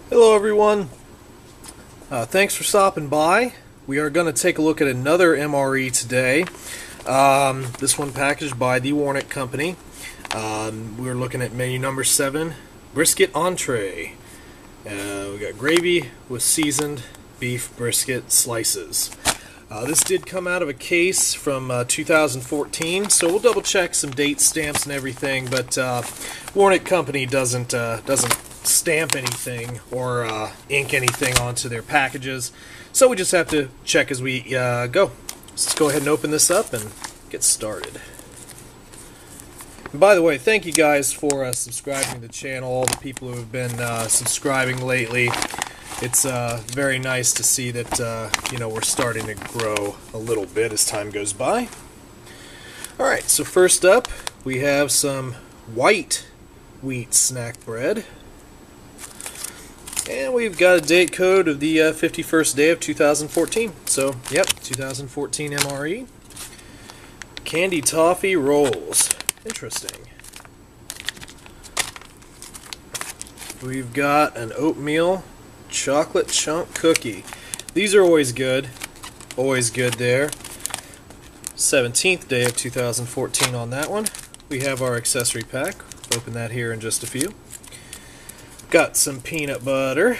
Hello everyone, thanks for stopping by. We are going to take a look at another MRE today. This one packaged by the Warnick Company. We're looking at menu number 7, Brisket Entree. We got gravy with seasoned beef brisket slices. This did come out of a case from 2014, so we'll double check some date stamps and everything, but Warnick Company doesn't stamp anything or ink anything onto their packages, so we just have to check as we go. So let's go ahead and open this up and get started. And by the way, thank you guys for subscribing to the channel, all the people who have been subscribing lately. It's very nice to see that we're starting to grow a little bit as time goes by. Alright, so first up we have some white wheat snack bread. And we've got a date code of the 51st day of 2014. So, yep, 2014 MRE. Candy toffee rolls. Interesting. We've got an oatmeal chocolate chunk cookie. These are always good. Always good there. 17th day of 2014 on that one. We have our accessory pack. Open that here in just a few. Got some peanut butter,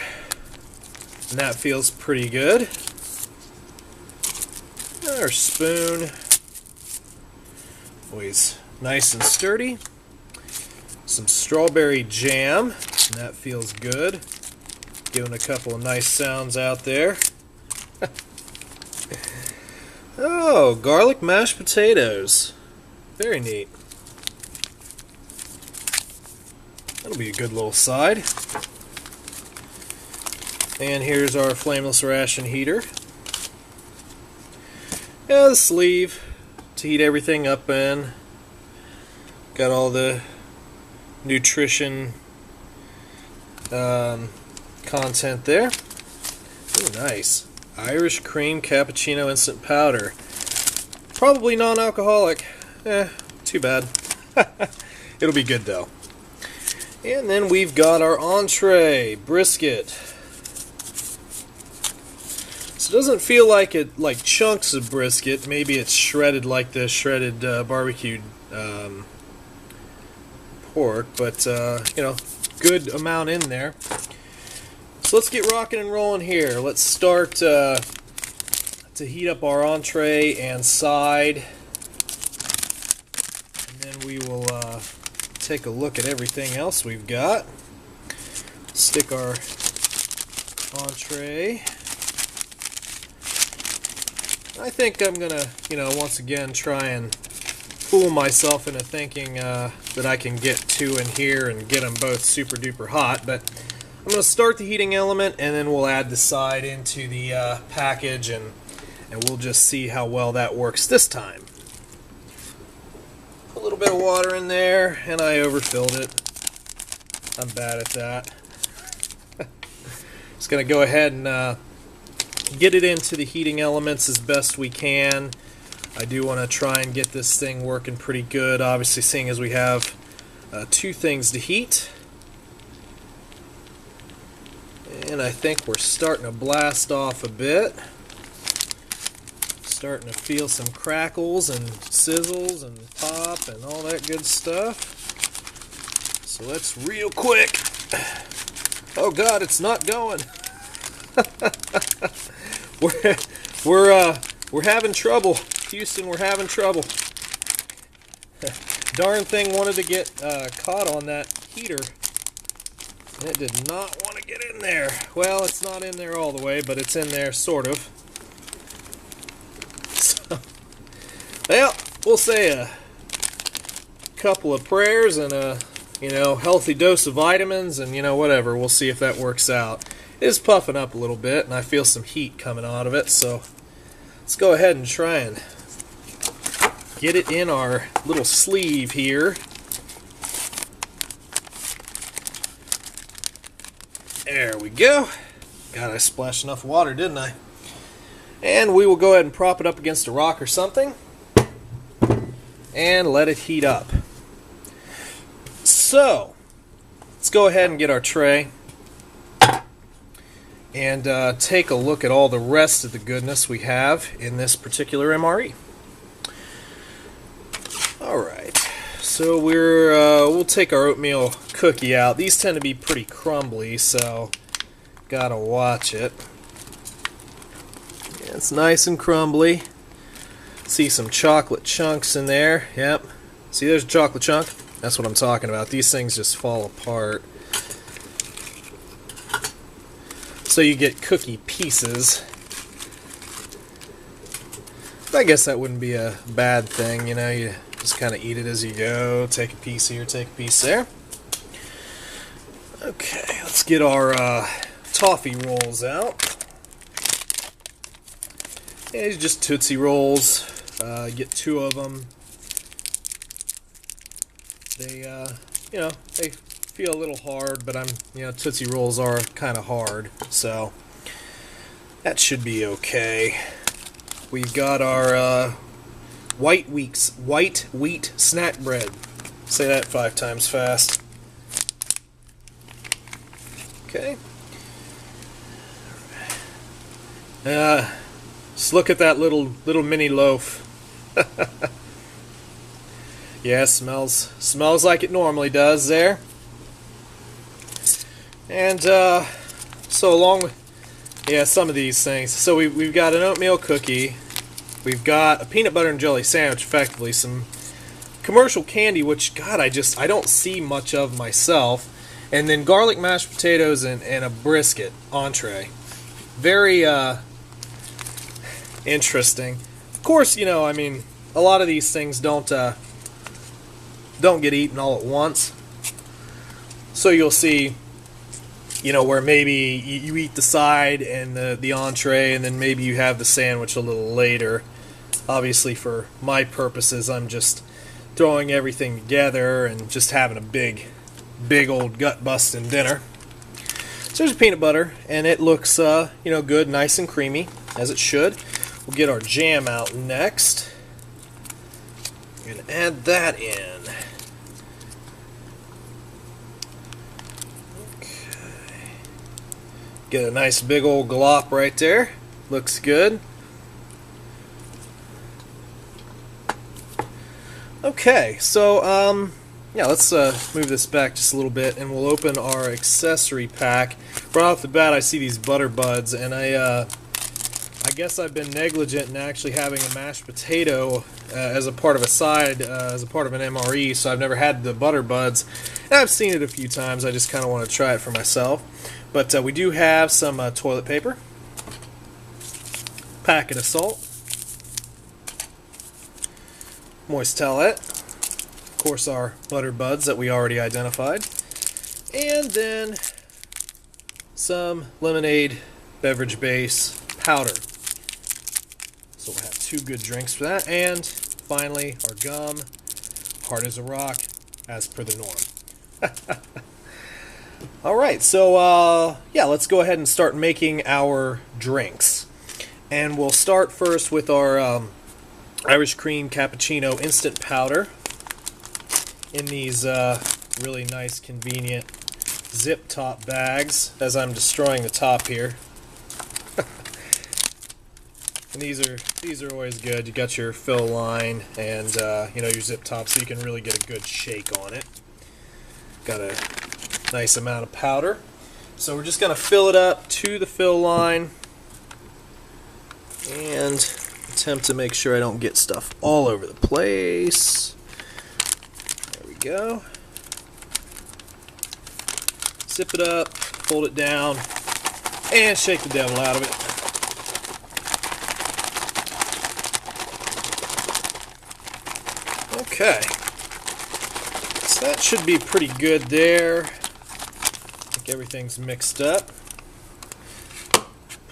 and that feels pretty good. Our spoon, always nice and sturdy. Some strawberry jam, and that feels good. Giving a couple of nice sounds out there. Oh, garlic mashed potatoes. Very neat. That'll be a good little side. And here's our flameless ration heater. Yeah, the sleeve to heat everything up in. Got all the nutrition content there. Oh, nice. Irish cream cappuccino instant powder. Probably non-alcoholic. Too bad. It'll be good though. And then we've got our entree, brisket. So it doesn't feel like chunks of brisket. Maybe it's shredded like the shredded barbecued pork, but good amount in there. So let's get rocking and rolling here. Let's start to heat up our entree and side, and then we will take a look at everything else we've got. Stick our entree. I think I'm gonna, once again try and fool myself into thinking that I can get two in here and get them both super duper hot, but I'm gonna start the heating element and then we'll add the side into the package and we'll just see how well that works this time. A little bit of water in there, and I overfilled it. I'm bad at that. Just going to go ahead and get it into the heating elements as best we can. I do want to try and get this thing working pretty good, obviously seeing as we have two things to heat. And I think we're starting to blast off a bit. Starting to feel some crackles and sizzles and pop and all that good stuff. So let's real quick. Oh God, it's not going. we're having trouble, Houston. We're having trouble. Darn thing wanted to get caught on that heater, and it did not want to get in there. Well, it's not in there all the way, but it's in there sort of. Well, we'll say a couple of prayers and a, healthy dose of vitamins and, whatever. We'll see if that works out. It is puffing up a little bit, and I feel some heat coming out of it, so let's go ahead and try and get it in our little sleeve here. There we go. God, I splashed enough water, didn't I? And we will go ahead and prop it up against a rock or something and let it heat up. So, let's go ahead and get our tray. and take a look at all the rest of the goodness we have in this particular MRE. Alright, so we'll take our oatmeal cookie out. These tend to be pretty crumbly, so gotta watch it. Yeah, it's nice and crumbly. See some chocolate chunks in there. Yep. See, there's a chocolate chunk. That's what I'm talking about. These things just fall apart. So you get cookie pieces. I guess that wouldn't be a bad thing, you know. You just kind of eat it as you go. Take a piece here, take a piece there. Okay, let's get our toffee rolls out. Yeah, these are just Tootsie Rolls. Get 2 of them. They, you know, they feel a little hard, but Tootsie Rolls are kind of hard, so that should be okay. We've got our white wheat snack bread. Say that 5 times fast. Okay. Just look at that little mini loaf. Yeah, smells like it normally does there. And so along with some of these things. So we've got an oatmeal cookie. We've got a peanut butter and jelly sandwich, effectively some commercial candy, which God, I don't see much of myself. And then garlic mashed potatoes and a brisket entree. Very interesting. Of course, I mean, a lot of these things don't get eaten all at once. So you'll see, where maybe you eat the side and the entree, and then maybe you have the sandwich a little later. Obviously, for my purposes, I'm just throwing everything together and just having a big old gut-busting dinner. So there's peanut butter, and it looks, good, nice and creamy, as it should. We'll get our jam out next and add that in. Okay. Get a nice big old glop right there. Looks good. Okay, so let's move this back just a little bit, and we'll open our accessory pack. Right off the bat, I see these butter buds, and I guess I've been negligent in actually having a mashed potato as a part of a side, as a part of an MRE, so I've never had the butter buds. And I've seen it a few times, I just kind of want to try it for myself. But we do have some toilet paper, packet of salt, moist towelette, of course our butter buds that we already identified, and then some lemonade beverage base powder. So we'll have 2 good drinks for that, and finally our gum, hard as a rock, as per the norm. Alright, so let's go ahead and start making our drinks. And we'll start first with our Irish cream cappuccino instant powder in these really nice, convenient zip top bags, as I'm destroying the top here. And these are always good. You got your fill line and your zip top, so you can really get a good shake on it. Got a nice amount of powder, so we're just going to fill it up to the fill line and attempt to make sure I don't get stuff all over the place. There we go. Zip it up, fold it down, and shake the devil out of it. Okay, so that should be pretty good there. I think everything's mixed up.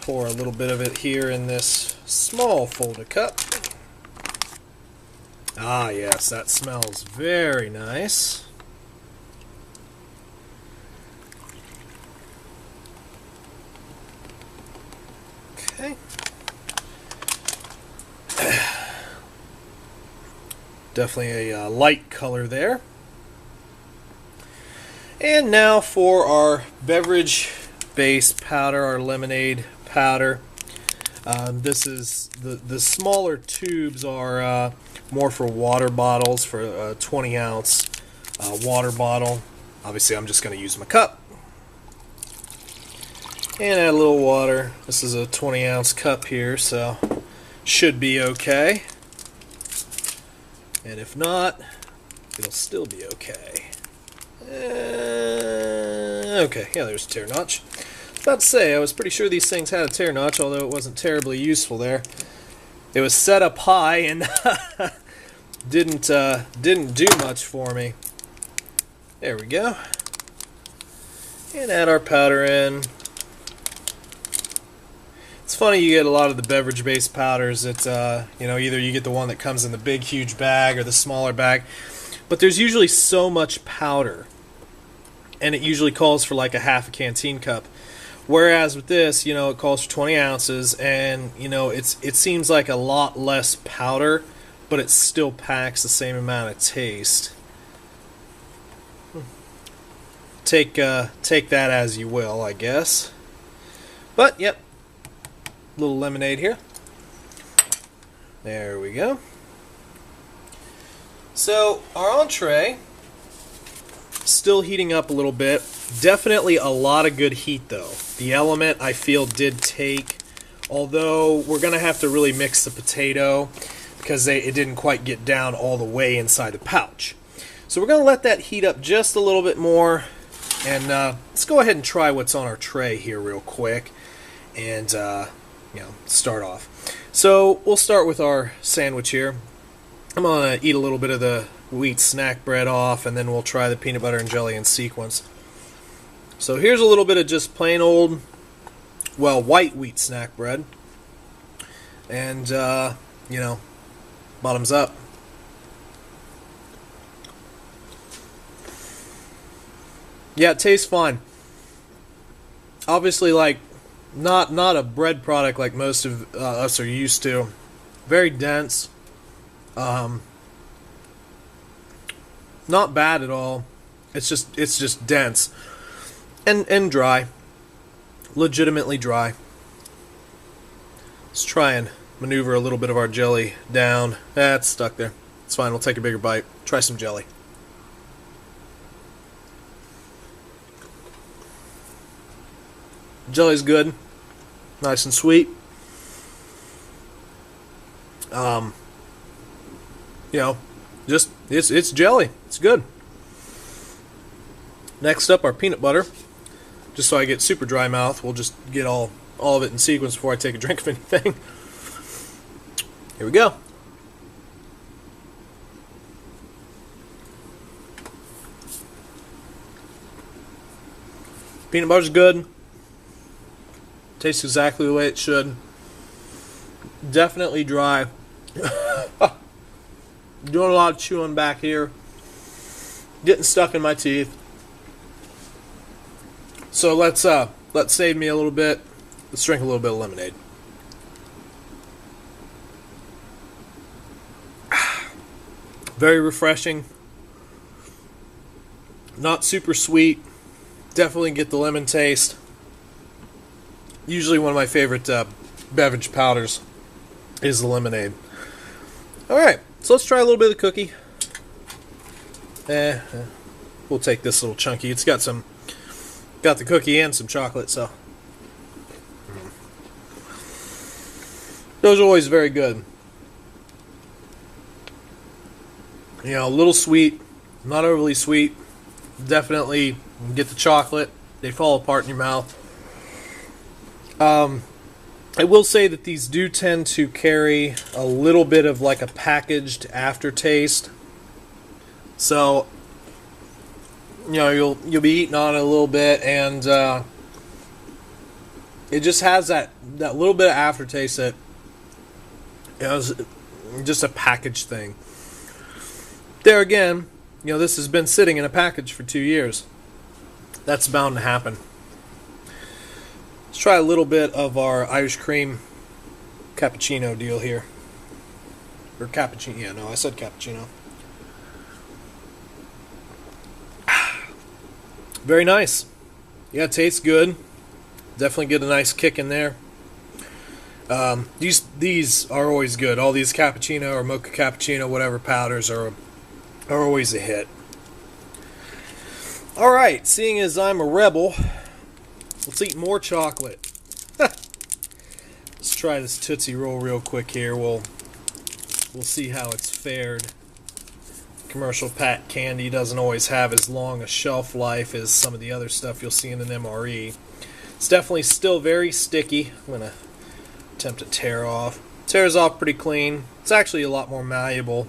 Pour a little bit of it here in this small folded cup. Ah yes, that smells very nice. Okay. Definitely a light color there. And now for our beverage beverage-based powder, our lemonade powder. This is the smaller tubes are more for water bottles, for a 20-ounce water bottle. Obviously, I'm just going to use my cup and add a little water. This is a 20-ounce cup here, so should be okay. And if not, it'll still be okay. Okay, yeah, there's a tear notch. I was about to say, I was pretty sure these things had a tear notch, although it wasn't terribly useful there. It was set up high and didn't do much for me. There we go. And add our powder in. It's funny, you get a lot of the beverage-based powders that, you know, either you get the one that comes in the big, huge bag or the smaller bag, but there's usually so much powder, and it usually calls for like a half a canteen cup. Whereas with this, you know, it calls for 20 ounces, and, you know, it seems like a lot less powder, but it still packs the same amount of taste. Take that as you will, I guess. But, yep. Little lemonade here. There we go. So our entree still heating up a little bit. Definitely a lot of good heat though. The element I feel did take, although we're gonna have to really mix the potato because it didn't quite get down all the way inside the pouch. So we're gonna let that heat up just a little bit more, and let's go ahead and try what's on our tray here real quick, and you know, start off. So we'll start with our sandwich here. I'm gonna eat a little bit of the wheat snack bread off, and then we'll try the peanut butter and jelly in sequence. So here's a little bit of just plain old, well, white wheat snack bread, and you know, bottoms up. Yeah, it tastes fine. Obviously, like, not a bread product like most of us are used to. Very dense. Not bad at all. It's just dense and dry. Legitimately dry. Let's try and maneuver a little bit of our jelly down. It's stuck there. It's fine. We'll take a bigger bite. Try some jelly. Jelly's good. Nice and sweet. You know, just it's jelly. It's good. Next up, our peanut butter. Just so I get super dry mouth, we'll just get all of it in sequence before I take a drink of anything. Here we go. Peanut butter's good. Tastes exactly the way it should. Definitely dry. Doing a lot of chewing back here. Getting stuck in my teeth. So let's save me a little bit. Let's drink a little bit of lemonade. Very refreshing. Not super sweet. Definitely get the lemon taste. Usually one of my favorite beverage powders is the lemonade. Alright, so let's try a little bit of the cookie. We'll take this little chunky. It's got the cookie and some chocolate, so those are always very good. You know, a little sweet, not overly sweet. Definitely get the chocolate. They fall apart in your mouth. I will say that these do tend to carry a little bit of like a packaged aftertaste. So, you know, you'll be eating on it a little bit, and it just has that little bit of aftertaste that, you know, is just a package thing. There again, you know, this has been sitting in a package for 2 years. That's bound to happen. Let's try a little bit of our Irish cream cappuccino deal here. Or cappuccino. Yeah, no, I said cappuccino. Very nice. Yeah, it tastes good. definitely get a nice kick in there. These are always good. All these cappuccino or mocha cappuccino, whatever powders are always a hit. All right, seeing as I'm a rebel, let's eat more chocolate. Let's try this Tootsie Roll real quick here. We'll see how it's fared. Commercial pack candy doesn't always have as long a shelf life as some of the other stuff you'll see in an MRE. It's definitely still very sticky. I'm going to attempt to tear off. Tears off pretty clean. It's actually a lot more malleable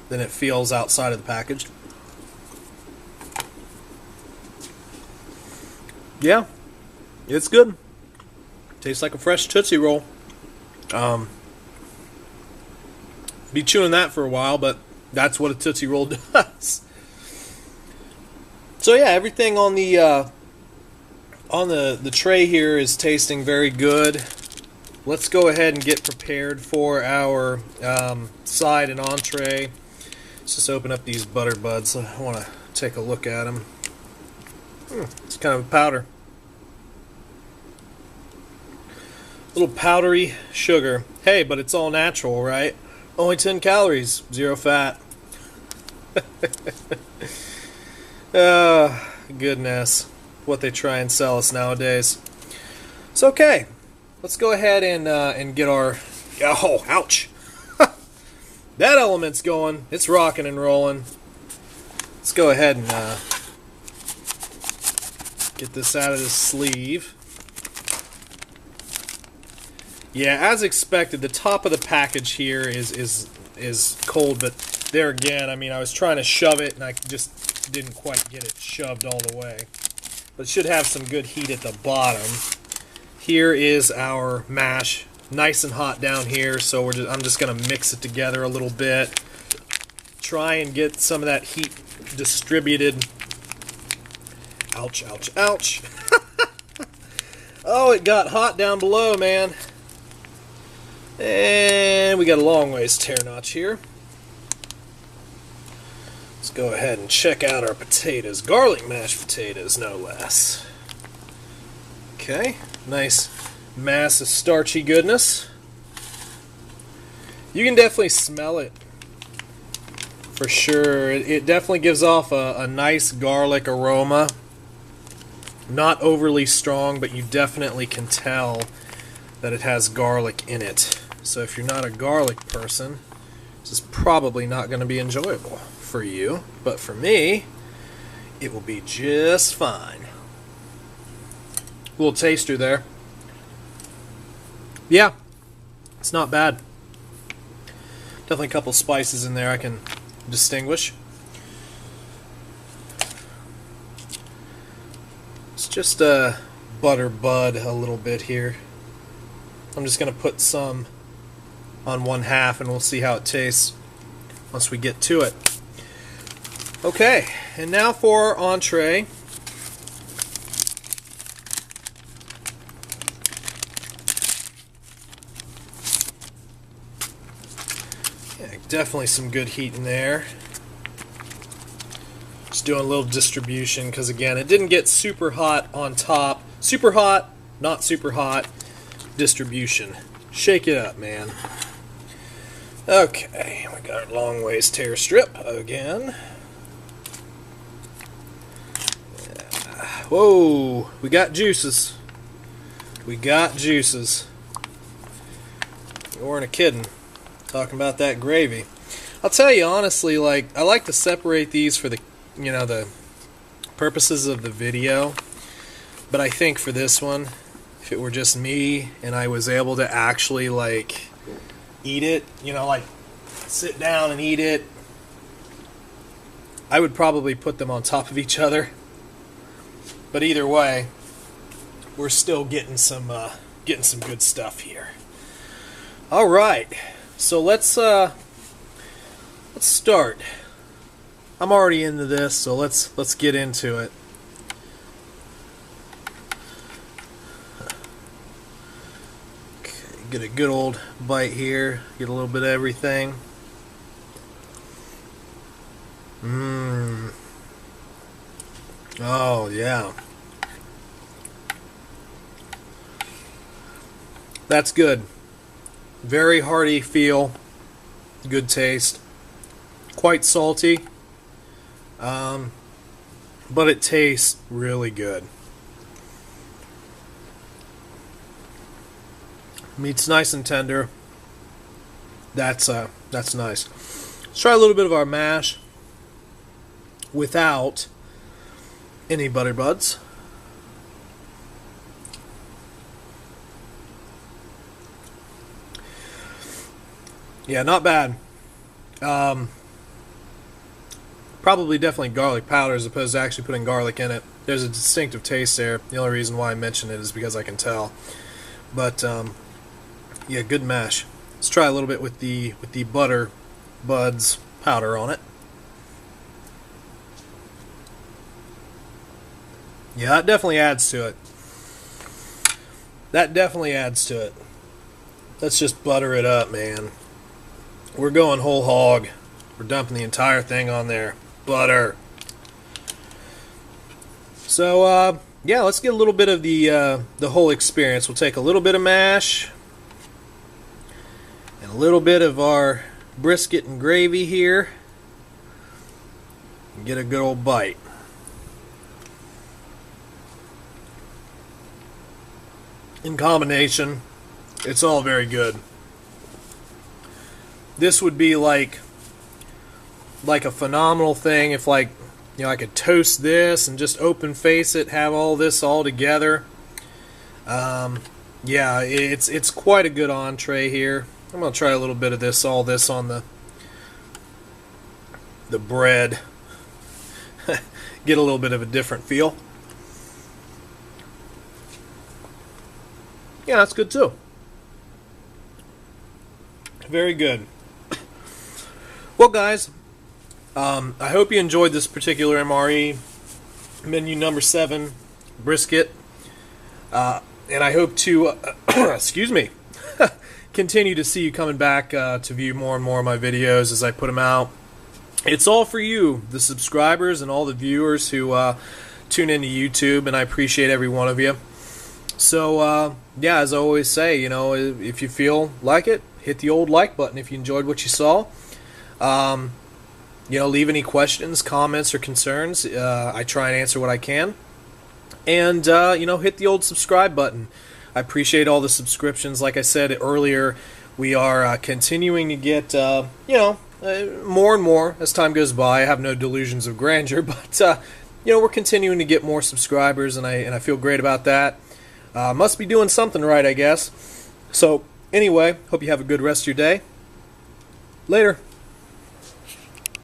than it feels outside of the package. Yeah, it's good. Tastes like a fresh Tootsie Roll. Be chewing that for a while, but that's what a Tootsie Roll does. So yeah, everything on the tray here is tasting very good. Let's go ahead and get prepared for our side and entree. Let's just open up these butter buds. I want to take a look at them. It's kind of a powder. Little powdery sugar. Hey, but it's all natural, right? Only 10 calories, 0 fat. Goodness. What they try and sell us nowadays. It's okay. Let's go ahead and get our... Oh, ouch. That element's going. It's rocking and rolling. Let's go ahead and get this out of the sleeve. Yeah, as expected, the top of the package here is cold, but there again, I mean, I was trying to shove it, and I just didn't quite get it shoved all the way. But it should have some good heat at the bottom. Here is our mash, nice and hot down here, so I'm just going to mix it together a little bit. Try and get some of that heat distributed. Ouch, ouch, ouch. Oh, it got hot down below, man. And we got a long ways tear notch here. Let's go ahead and check out our potatoes. Garlic mashed potatoes, no less. Okay, nice mass of starchy goodness. You can definitely smell it for sure. It definitely gives off a nice garlic aroma. Not overly strong, but you definitely can tell that it has garlic in it. So if you're not a garlic person, this is probably not going to be enjoyable for you. But for me, it will be just fine. A little taster there. Yeah, it's not bad. Definitely a couple spices in there I can distinguish. It's just butter bud a little bit here. I'm just going to put some on one half and we'll see how it tastes once we get to it. Okay, and now for our entree. Yeah, definitely some good heat in there. Just doing a little distribution because again, it didn't get super hot on top. Super hot, not super hot. Distribution. Shake it up, man. Okay, we got our long ways tear strip again. Whoa, we got juices. We got juices. You weren't kidding. Talking about that gravy. I'll tell you honestly, like I like to separate these for the, you know, the purposes of the video. But I think for this one, if it were just me and I was able to actually like eat it, you know, like sit down and eat it, I would probably put them on top of each other. But either way, we're still getting some good stuff here. All right, so let's start. I'm already into this, so let's get into it. Get a good old bite here. Get a little bit of everything. Oh, yeah. That's good. Very hearty feel, good taste, quite salty, but it tastes really good. Meat's nice and tender. That's nice. Let's try a little bit of our mash without any butter buds. Yeah, not bad. Probably definitely garlic powder as opposed to actually putting garlic in it. There's a distinctive taste there. The only reason why I mention it is because I can tell. But yeah, good mash. Let's try a little bit with the butter buds powder on it. Yeah, that definitely adds to it. That definitely adds to it. Let's just butter it up, man. We're going whole hog. We're dumping the entire thing on there. Butter. So, yeah, let's get a little bit of the whole experience. We'll take a little bit of mash and a little bit of our brisket and gravy here and get a good old bite. In combination, it's all very good. This would be like a phenomenal thing if, like, you know, I could toast this and just open face it, have all this all together. Yeah, it's quite a good entree here. I'm gonna try a little bit of this, all this on the bread. Get a little bit of a different feel. Yeah, that's good too. Very good. Well, guys, I hope you enjoyed this particular MRE, menu number 7, brisket, and I hope to, excuse me, continue to see you coming back to view more and more of my videos as I put them out. It's all for you, the subscribers and all the viewers who tune into YouTube, and I appreciate every one of you. So, yeah, as I always say, you know, if you feel like it, hit the old like button if you enjoyed what you saw. You know, leave any questions, comments, or concerns. I try and answer what I can. And, you know, hit the old subscribe button. I appreciate all the subscriptions. Like I said earlier, we are continuing to get, you know, more and more as time goes by. I have no delusions of grandeur, but, you know, we're continuing to get more subscribers, and I feel great about that. Must be doing something right, I guess. So, anyway, hope you have a good rest of your day. Later.